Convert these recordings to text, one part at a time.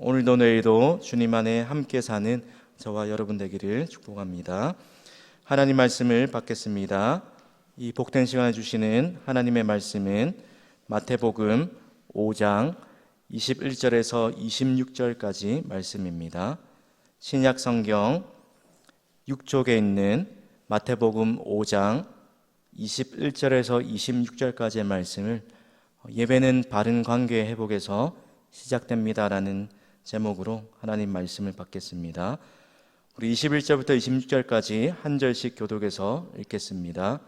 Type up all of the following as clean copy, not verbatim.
오늘도 내일도 주님 안에 함께 사는 저와 여러분 되기를 축복합니다. 하나님 말씀을 받겠습니다. 이 복된 시간을 주시는 하나님의 말씀은 마태복음 5장 21절에서 26절까지 말씀입니다. 신약 성경 6쪽에 있는 마태복음 5장 21절에서 26절까지의 말씀을 예배는 바른 관계의 회복에서 시작됩니다라는 제목으로 하나님 말씀을 받겠습니다. 우리 21절부터 26절까지 한 절씩 교독해서 읽겠습니다.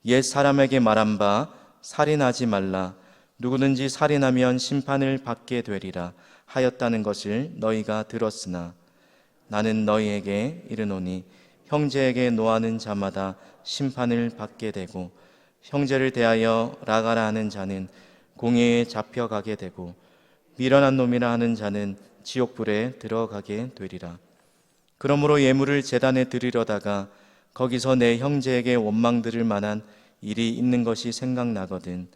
옛 사람에게 말한 바 살인하지 말라. 누구든지 살인하면 심판을 받게 되리라 하였다는 것을 너희가 들었으나 나는 너희에게 이르노니 형제에게 노하는 자마다 심판을 받게 되고 형제를 대하여 라가라 하는 자는 공회에 잡혀가게 되고 미련한 놈이라 하는 자는 지옥불에 들어가게 되리라. 그러므로 예물을 제단에 드리려다가 거기서 내 형제에게 원망 들을 만한 일이 있는 것이 생각나거든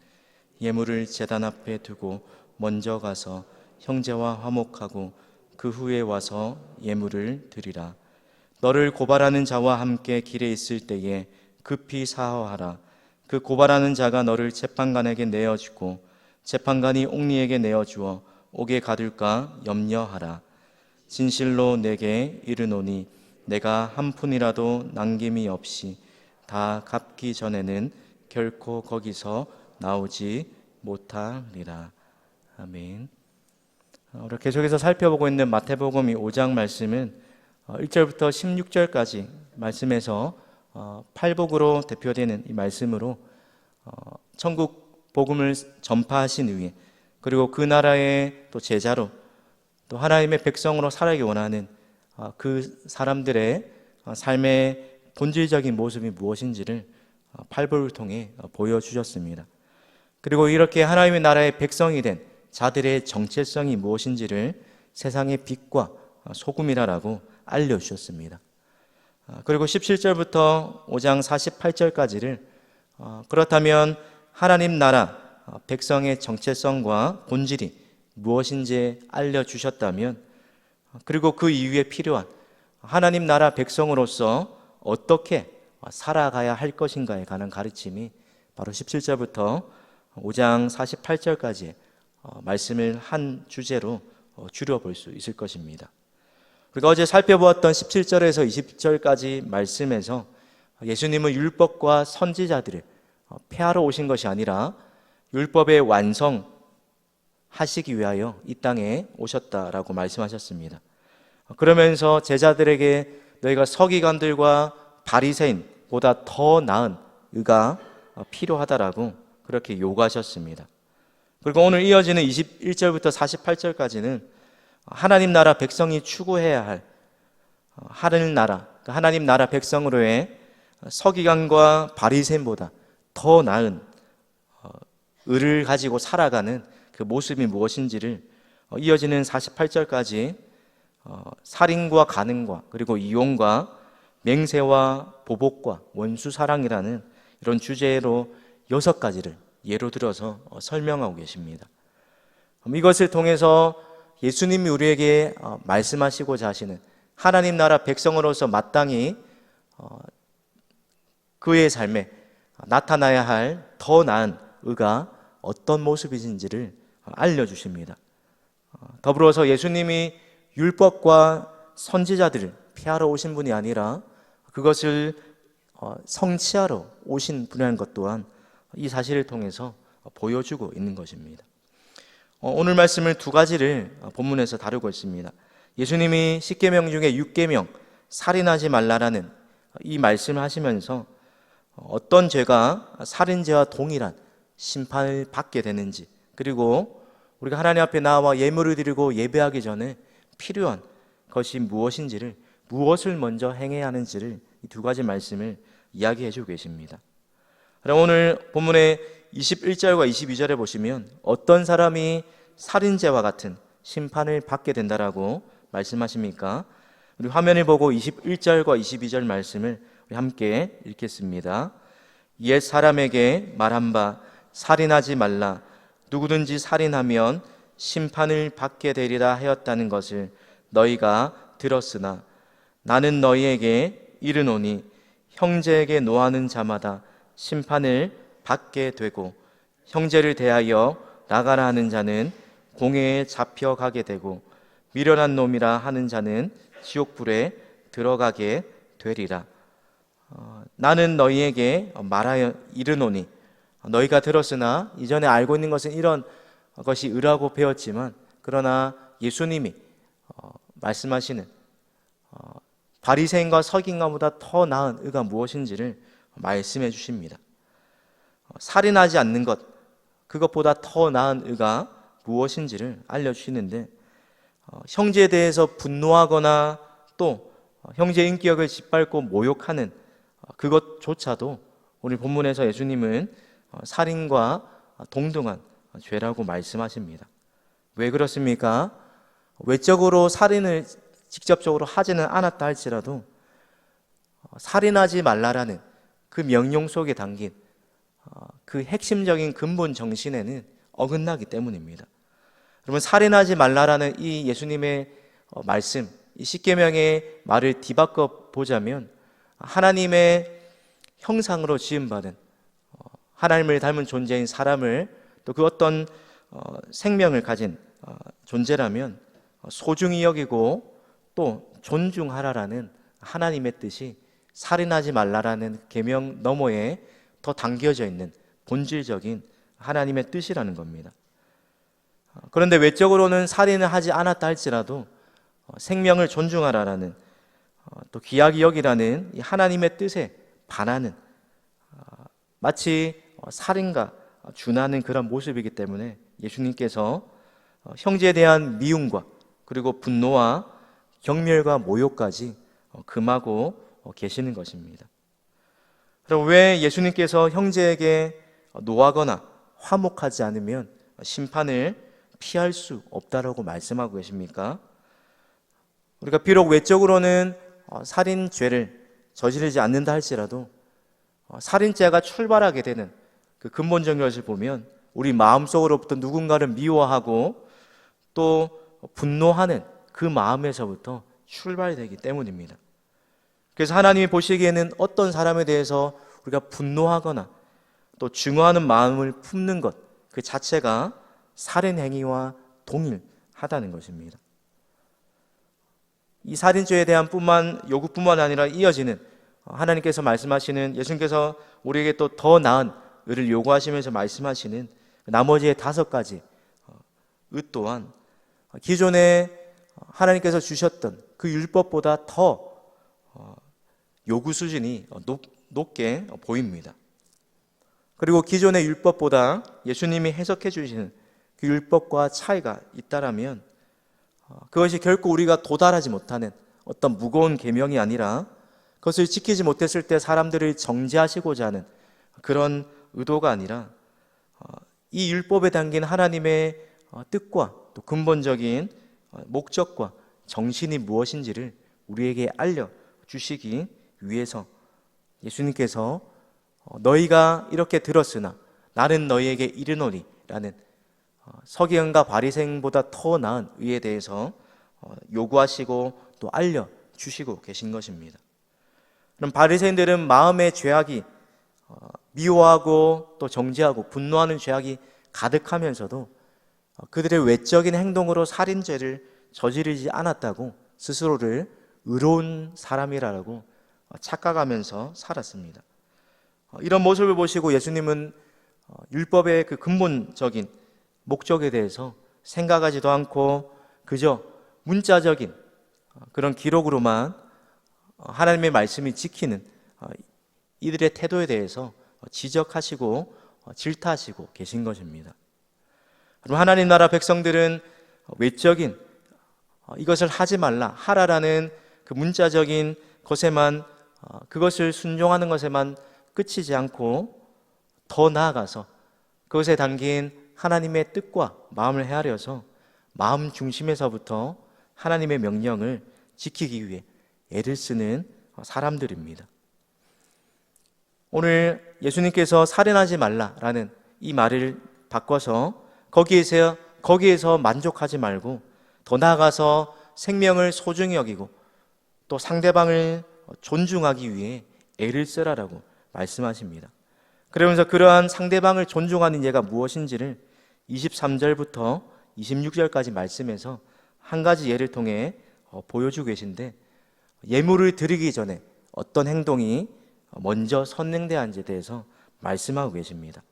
예물을 제단 앞에 두고 먼저 가서 형제와 화목하고 그 후에 와서 예물을 드리라. 너를 고발하는 자와 함께 길에 있을 때에 급히 사허하라. 그 고발하는 자가 너를 재판관에게 내어주고 재판관이 옥리에게 내어주어 옥에 가둘까 염려하라. 진실로 내게 이르노니 내가 한 푼이라도 남김이 없이 다 갚기 전에는 결코 거기서 나오지 못하리라. 아멘. 우리가 계속해서 살펴보고 있는 마태복음 5장 말씀은 1절부터 16절까지 말씀에서 팔복으로 대표되는 이 말씀으로 천국 복음을 전파하신 후에 그리고 그 나라의 또 제자로 또 하나님의 백성으로 살아가기 원하는 그 사람들의 삶의 본질적인 모습이 무엇인지를 팔복을 통해 보여주셨습니다. 그리고 이렇게 하나님의 나라의 백성이 된 자들의 정체성이 무엇인지를 세상의 빛과 소금이라고 알려주셨습니다. 그리고 17절부터 5장 48절까지를 그렇다면 하나님 나라 백성의 정체성과 본질이 무엇인지 알려주셨다면 그리고 그 이후에 필요한 하나님 나라 백성으로서 어떻게 살아가야 할 것인가에 관한 가르침이 바로 17절부터 5장 48절까지 말씀을 한 주제로 줄여볼 수 있을 것입니다. 우리가 어제 살펴보았던 17절에서 20절까지 말씀에서 예수님은 율법과 선지자들을 폐하러 오신 것이 아니라 율법의 완성하시기 위하여 이 땅에 오셨다라고 말씀하셨습니다. 그러면서 제자들에게 너희가 서기관들과 바리새인보다 더 나은 의가 필요하다라고 그렇게 요구하셨습니다. 그리고 오늘 이어지는 21절부터 48절까지는 하나님 나라 백성이 추구해야 할 하늘 나라, 하나님 나라 백성으로의 서기관과 바리새인보다 더 나은 의를 가지고 살아가는 그 모습이 무엇인지를 이어지는 48절까지 살인과 간음과 그리고 이혼과 맹세와 보복과 원수사랑이라는 이런 주제로 6가지를 예로 들어서 설명하고 계십니다. 이것을 통해서 예수님이 우리에게 말씀하시고자 하시는 하나님 나라 백성으로서 마땅히 그의 삶에 나타나야 할 더 나은 의가 어떤 모습인지를 알려주십니다. 더불어서 예수님이 율법과 선지자들을 폐하러 오신 분이 아니라 그것을 성취하러 오신 분이라는 것 또한 이 사실을 통해서 보여주고 있는 것입니다. 오늘 말씀을 2가지를 본문에서 다루고 있습니다. 예수님이 10계명 중에 6계명 살인하지 말라라는 이 말씀을 하시면서 어떤 죄가 살인죄와 동일한 심판을 받게 되는지 그리고 우리가 하나님 앞에 나와 예물을 드리고 예배하기 전에 필요한 것이 무엇인지를 무엇을 먼저 행해야 하는지를 이 2가지 말씀을 이야기해 주고 계십니다. 그럼 오늘 본문의 21절과 22절에 보시면 어떤 사람이 살인죄와 같은 심판을 받게 된다라고 말씀하십니까? 우리 화면을 보고 21절과 22절 말씀을 우리 함께 읽겠습니다. 옛 사람에게 말한 바 살인하지 말라. 누구든지 살인하면 심판을 받게 되리라 하였다는 것을 너희가 들었으나 나는 너희에게 이르노니 형제에게 노하는 자마다 심판을 받게 되고 형제를 대하여 나가라 하는 자는 공회에 잡혀가게 되고 미련한 놈이라 하는 자는 지옥불에 들어가게 되리라. 나는 너희에게 말하여 이르노니 너희가 들었으나 이전에 알고 있는 것은 이런 것이 의라고 배웠지만 그러나 예수님이 말씀하시는 바리새인과 서기관보다 더 나은 의가 무엇인지를 말씀해 주십니다. 살인하지 않는 것, 그것보다 더 나은 의가 무엇인지를 알려주시는데 형제에 대해서 분노하거나 또 형제의 인격을 짓밟고 모욕하는 그것조차도 오늘 본문에서 예수님은 살인과 동등한 죄라고 말씀하십니다. 왜 그렇습니까? 외적으로 살인을 직접적으로 하지는 않았다 할지라도 살인하지 말라라는 그 명령 속에 담긴 그 핵심적인 근본 정신에는 어긋나기 때문입니다. 여러분, 살인하지 말라라는 이 예수님의 말씀, 이 십계명의 말을 뒤바꿔 보자면 하나님의 형상으로 지음받은 하나님을 닮은 존재인 사람을 또 그 어떤 생명을 가진 존재라면 소중히 여기고 또 존중하라라는 하나님의 뜻이 살인하지 말라라는 계명 너머에 더 담겨져 있는 본질적인 하나님의 뜻이라는 겁니다. 그런데 외적으로는 살인을 하지 않았다 할지라도 생명을 존중하라라는 또 귀하게 여기라는 이 하나님의 뜻에 반하는 마치 살인과 준하는 그런 모습이기 때문에 예수님께서 형제에 대한 미움과 그리고 분노와 경멸과 모욕까지 금하고 계시는 것입니다. 그럼 왜 예수님께서 형제에게 노하거나 화목하지 않으면 심판을 피할 수 없다라고 말씀하고 계십니까? 우리가 비록 외적으로는 살인죄를 저지르지 않는다 할지라도 살인죄가 출발하게 되는 그 근본적인 것을 보면 우리 마음속으로부터 누군가를 미워하고 또 분노하는 그 마음에서부터 출발되기 때문입니다. 그래서 하나님이 보시기에는 어떤 사람에 대해서 우리가 분노하거나 또 증오하는 마음을 품는 것 그 자체가 살인 행위와 동일하다는 것입니다. 이 살인죄에 대한 요구뿐만 아니라 이어지는 하나님께서 말씀하시는, 예수님께서 우리에게 또 더 나은 의를 요구하시면서 말씀하시는 나머지의 5가지 의 또한 기존에 하나님께서 주셨던 그 율법보다 더 요구 수준이 높게 보입니다. 그리고 기존의 율법보다 예수님이 해석해 주시는 그 율법과 차이가 있다라면 그것이 결코 우리가 도달하지 못하는 어떤 무거운 계명이 아니라 그것을 지키지 못했을 때 사람들을 정죄하시고자 하는 그런 의도가 아니라 이 율법에 담긴 하나님의 뜻과 또 근본적인 목적과 정신이 무엇인지를 우리에게 알려주시기 위해서 예수님께서 너희가 이렇게 들었으나 나는 너희에게 이르노니 라는 서기관과 바리새인보다 더 나은 의에 대해서 요구하시고 또 알려주시고 계신 것입니다. 그럼 바리새인들은 마음의 죄악이 미워하고 또 정죄하고 분노하는 죄악이 가득하면서도 그들의 외적인 행동으로 살인죄를 저지르지 않았다고 스스로를 의로운 사람이라고 착각하면서 살았습니다. 이런 모습을 보시고 예수님은 율법의 그 근본적인 목적에 대해서 생각하지도 않고 그저 문자적인 그런 기록으로만 하나님의 말씀이 지키는 이들의 태도에 대해서 지적하시고 질타하시고 계신 것입니다. 그럼 하나님 나라 백성들은 외적인 이것을 하지 말라, 하라라는 그 문자적인 것에만 그것을 순종하는 것에만 끝이지 않고 더 나아가서 그것에 담긴 하나님의 뜻과 마음을 헤아려서 마음 중심에서부터 하나님의 명령을 지키기 위해 애를 쓰는 사람들입니다. 오늘 예수님께서 살인하지 말라라는 이 말을 바꿔서 거기에서 거기에서 만족하지 말고 더 나아가서 생명을 소중히 여기고 또 상대방을 존중하기 위해 애를 쓰라라고 말씀하십니다. 그러면서 그러한 상대방을 존중하는 예가 무엇인지를 23절부터 26절까지 말씀에서 한 가지 예를 통해 보여주고 계신데, 예물을 드리기 전에 어떤 행동이 먼저 선행돼야하는지에 대해서 말씀하고 계십니다.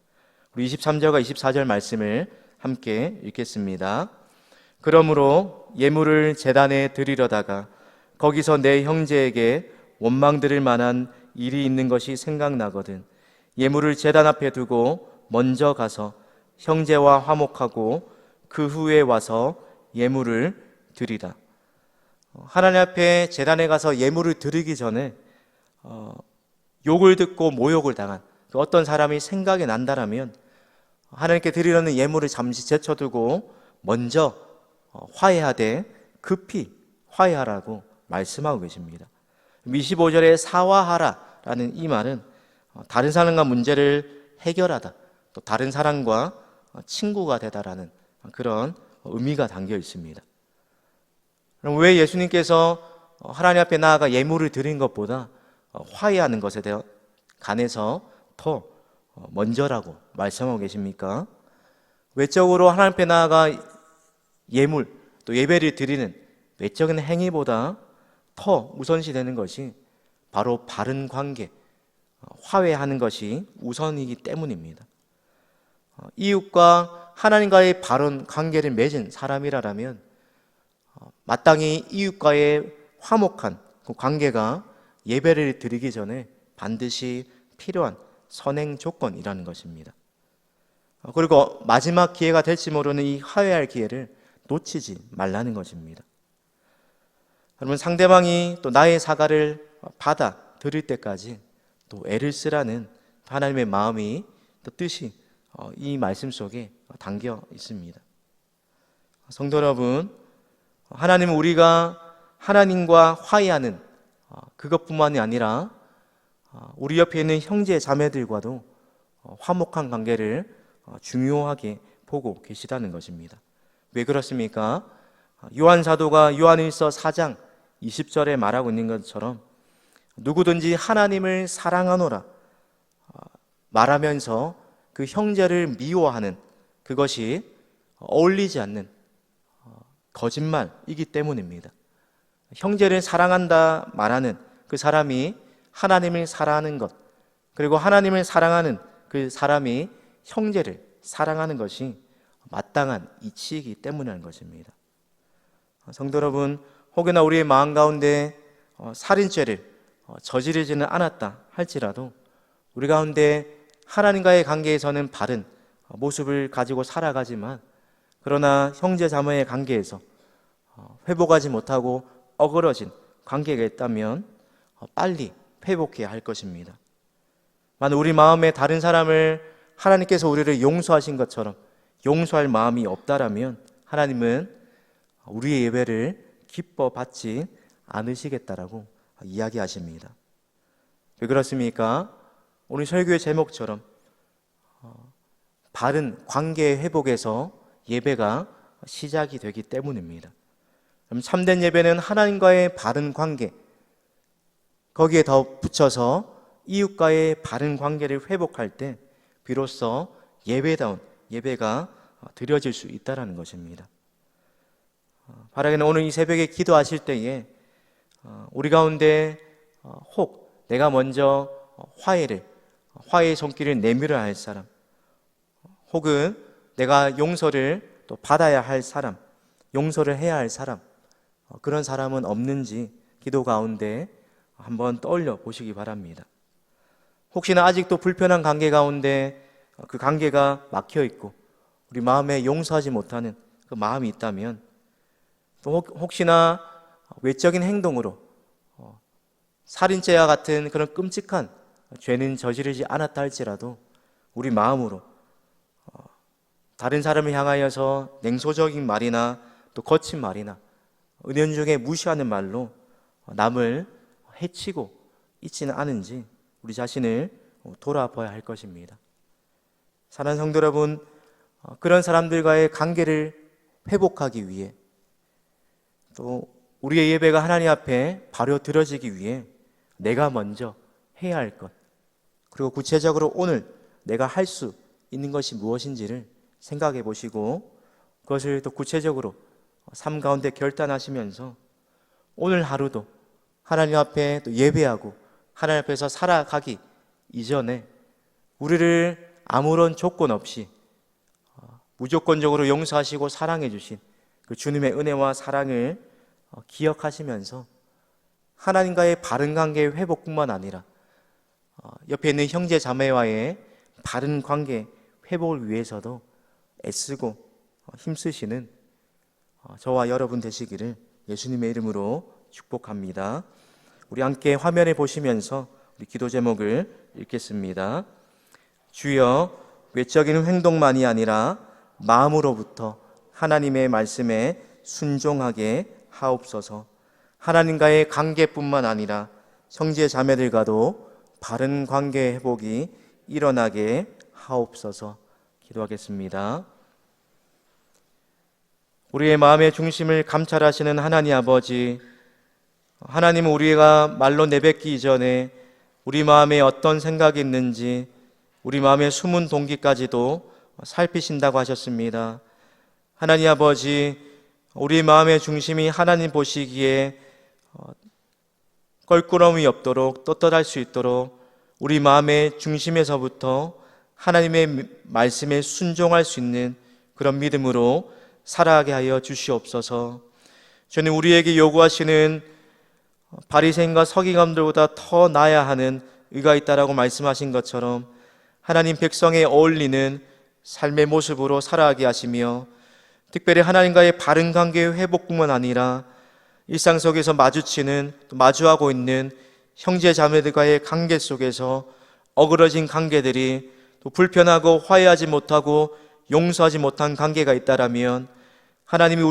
우리 23절과 24절 말씀을 함께 읽겠습니다. 그러므로 예물을 제단에 드리려다가 거기서 내 형제에게 원망 들을 만한 일이 있는 것이 생각나거든 예물을 제단 앞에 두고 먼저 가서 형제와 화목하고 그 후에 와서 예물을 드리라. 하나님 앞에 제단에 가서 예물을 드리기 전에 욕을 듣고 모욕을 당한 어떤 사람이 생각이 난다라면 하나님께 드리려는 예물을 잠시 제쳐두고 먼저 화해하되 급히 화해하라고 말씀하고 계십니다. 25절에 사화하라라는 이 말은 다른 사람과 문제를 해결하다, 또 다른 사람과 친구가 되다라는 그런 의미가 담겨 있습니다. 그럼 왜 예수님께서 하나님 앞에 나아가 예물을 드린 것보다 화해하는 것에 대해 간해서 더 먼저라고 말씀하고 계십니까? 외적으로 하나님 앞에 나아가 예물 또 예배를 드리는 외적인 행위보다 더 우선시 되는 것이 바로 바른 관계, 화해하는 것이 우선이기 때문입니다. 이웃과 하나님과의 바른 관계를 맺은 사람이라면 마땅히 이웃과의 화목한 그 관계가 예배를 드리기 전에 반드시 필요한 선행 조건이라는 것입니다. 그리고 마지막 기회가 될지 모르는 이 화해할 기회를 놓치지 말라는 것입니다. 여러분, 상대방이 또 나의 사과를 받아 들을 때까지 또 애를 쓰라는 하나님의 마음이 또 뜻이 이 말씀 속에 담겨 있습니다. 성도 여러분, 하나님은 우리가 하나님과 화해하는 그것뿐만이 아니라 우리 옆에 있는 형제 자매들과도 화목한 관계를 중요하게 보고 계시다는 것입니다. 왜 그렇습니까? 요한 사도가 요한일서 4장 20절에 말하고 있는 것처럼 누구든지 하나님을 사랑하노라 말하면서 그 형제를 미워하는 그것이 어울리지 않는 거짓말이기 때문입니다. 형제를 사랑한다 말하는 그 사람이 하나님을 사랑하는 것, 그리고 하나님을 사랑하는 그 사람이 형제를 사랑하는 것이 마땅한 이치이기 때문이라는 것입니다. 성도 여러분, 혹여나 우리의 마음 가운데 살인죄를 저지르지는 않았다 할지라도 우리 가운데 하나님과의 관계에서는 바른 모습을 가지고 살아가지만, 그러나 형제 자매의 관계에서 회복하지 못하고 어그러진 관계가 있다면 빨리 회복해야 할 것입니다. 만약 우리 마음에 다른 사람을 하나님께서 우리를 용서하신 것처럼 용서할 마음이 없다라면 하나님은 우리의 예배를 기뻐 받지 않으시겠다라고 이야기하십니다. 왜 그렇습니까? 오늘 설교의 제목처럼 바른 관계 회복에서 예배가 시작이 되기 때문입니다. 그럼 참된 예배는 하나님과의 바른 관계, 거기에 더 붙여서 이웃과의 바른 관계를 회복할 때 비로소 예배다운 예배가 드려질 수 있다는 것입니다. 바라기는 오늘 이 새벽에 기도하실 때에 우리 가운데 혹 내가 먼저 화해의 손길을 내밀어야 할 사람, 혹은 내가 용서를 또 받아야 할 사람, 용서를 해야 할 사람, 그런 사람은 없는지 기도 가운데 한번 떠올려 보시기 바랍니다. 혹시나 아직도 불편한 관계 가운데 그 관계가 막혀 있고 우리 마음에 용서하지 못하는 그 마음이 있다면, 또 혹시나 외적인 행동으로 살인죄와 같은 그런 끔찍한 죄는 저지르지 않았다 할지라도 우리 마음으로 다른 사람을 향하여서 냉소적인 말이나 또 거친 말이나 은연중에 무시하는 말로 남을 해치고 있지는 않은지 우리 자신을 돌아봐야 할 것입니다. 사랑하는 성도 여러분, 그런 사람들과의 관계를 회복하기 위해, 또 우리의 예배가 하나님 앞에 바로 드려지기 위해 내가 먼저 해야 할 것, 그리고 구체적으로 오늘 내가 할 수 있는 것이 무엇인지를 생각해 보시고 그것을 또 구체적으로 삶 가운데 결단하시면서 오늘 하루도 하나님 앞에 또 예배하고 하나님 앞에서 살아가기 이전에 우리를 아무런 조건 없이 무조건적으로 용서하시고 사랑해 주신 그 주님의 은혜와 사랑을 기억하시면서 하나님과의 바른 관계의 회복뿐만 아니라 옆에 있는 형제 자매와의 바른 관계 회복을 위해서도 애쓰고 힘쓰시는 저와 여러분 되시기를 예수님의 이름으로 축복합니다. 우리 함께 화면에 보시면서 우리 기도 제목을 읽겠습니다. 주여, 외적인 행동만이 아니라 마음으로부터 하나님의 말씀에 순종하게 하옵소서. 하나님과의 관계뿐만 아니라 형제 자매들과도 바른 관계 회복이 일어나게 하옵소서. 기도하겠습니다. 우리의 마음의 중심을 감찰하시는 하나님 아버지, 하나님은 우리가 말로 내뱉기 이전에 우리 마음에 어떤 생각이 있는지 우리 마음의 숨은 동기까지도 살피신다고 하셨습니다. 하나님 아버지, 우리 마음의 중심이 하나님 보시기에 껄끄러움이 없도록 떳떳할 수 있도록 우리 마음의 중심에서부터 하나님의 말씀에 순종할 수 있는 그런 믿음으로 살아가게 하여 주시옵소서. 주님, 우리에게 요구하시는 바리새인과 서기관들보다 더 나아야 하는 의가 있다라고 말씀하신 것처럼 하나님 백성에 어울리는 삶의 모습으로 살아가게 하시며, 특별히 하나님과의 바른 관계의 회복뿐만 아니라 일상 속에서 마주치는, 또 마주하고 있는 형제 자매들과의 관계 속에서 어그러진 관계들이 또 불편하고 화해하지 못하고 용서하지 못한 관계가 있다라면 하나님이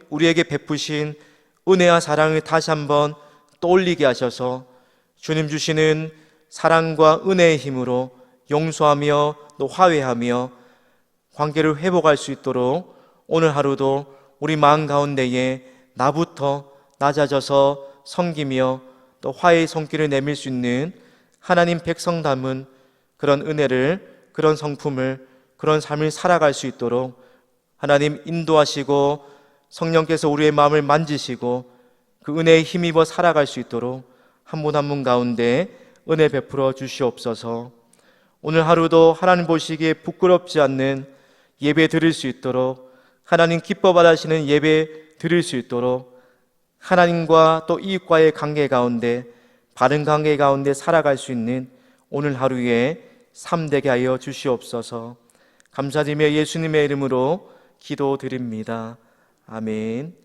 우리에게 베푸신 은혜와 사랑을 다시 한번 떠올리게 하셔서 주님 주시는 사랑과 은혜의 힘으로 용서하며 또 화해하며 관계를 회복할 수 있도록 오늘 하루도 우리 마음 가운데에 나부터 낮아져서 섬기며 또 화해의 손길을 내밀 수 있는 하나님 백성 담은 그런 은혜를, 그런 성품을, 그런 삶을 살아갈 수 있도록 하나님 인도하시고 성령께서 우리의 마음을 만지시고 그 은혜에 힘입어 살아갈 수 있도록 한 분 한 분 가운데 은혜 베풀어 주시옵소서. 오늘 하루도 하나님 보시기에 부끄럽지 않는 예배 드릴 수 있도록, 하나님 기뻐 받으시는 예배 드릴 수 있도록 하나님과 또 이웃과의 관계 가운데, 바른 관계 가운데 살아갈 수 있는 오늘 하루에 삶 되게 하여 주시옵소서. 감사드리며 예수님의 이름으로 기도드립니다. 아멘.